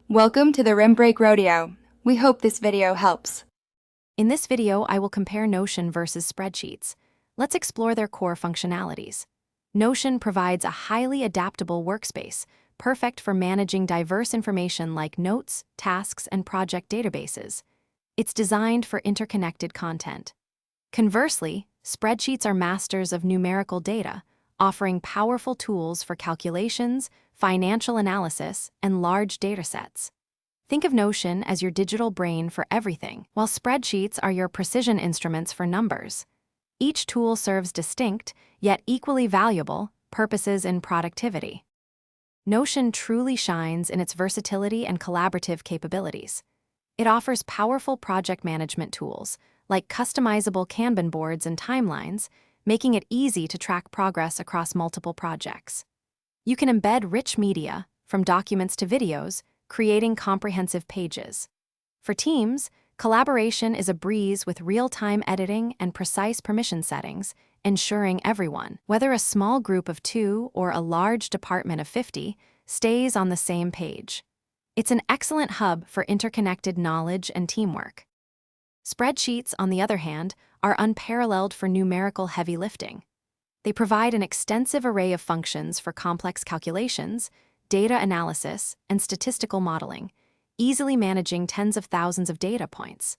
Welcome to the Rim Break Rodeo. We hope this video helps. In this video, I will compare Notion versus Spreadsheets. Let's explore their core functionalities. Notion provides a highly adaptable workspace, perfect for managing diverse information like notes, tasks, and project databases. It's designed for interconnected content. Conversely, spreadsheets are masters of numerical data, offering powerful tools for calculations, financial analysis, and large datasets. Think of Notion as your digital brain for everything, while spreadsheets are your precision instruments for numbers. Each tool serves distinct, yet equally valuable, purposes in productivity. Notion truly shines in its versatility and collaborative capabilities. It offers powerful project management tools, like customizable Kanban boards and timelines, making it easy to track progress across multiple projects. You can embed rich media, from documents to videos, creating comprehensive pages. For teams, collaboration is a breeze with real-time editing and precise permission settings, ensuring everyone, whether a small group of 2 or a large department of 50, stays on the same page. It's an excellent hub for interconnected knowledge and teamwork. Spreadsheets, on the other hand, are unparalleled for numerical heavy lifting. They provide an extensive array of functions for complex calculations, data analysis, and statistical modeling, easily managing tens of thousands of data points.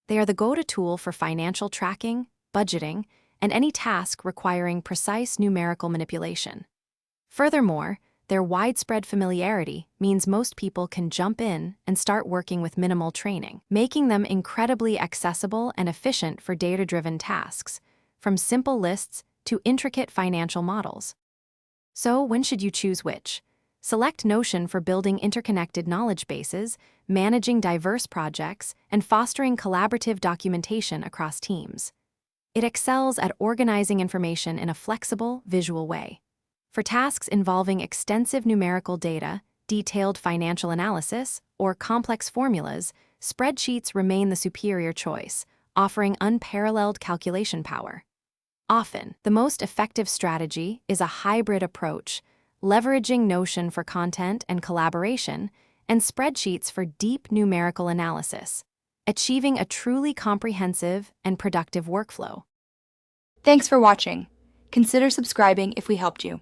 They are the go-to tool for financial tracking, budgeting, and any task requiring precise numerical manipulation. Furthermore, their widespread familiarity means most people can jump in and start working with minimal training, making them incredibly accessible and efficient for data-driven tasks, from simple lists to intricate financial models. So, when should you choose which? Select Notion for building interconnected knowledge bases, managing diverse projects, and fostering collaborative documentation across teams. It excels at organizing information in a flexible, visual way. For tasks involving extensive numerical data, detailed financial analysis, or complex formulas, spreadsheets remain the superior choice, offering unparalleled calculation power. Often, the most effective strategy is a hybrid approach, leveraging Notion for content and collaboration, and spreadsheets for deep numerical analysis, achieving a truly comprehensive and productive workflow. Thanks for watching. Consider subscribing if we helped you.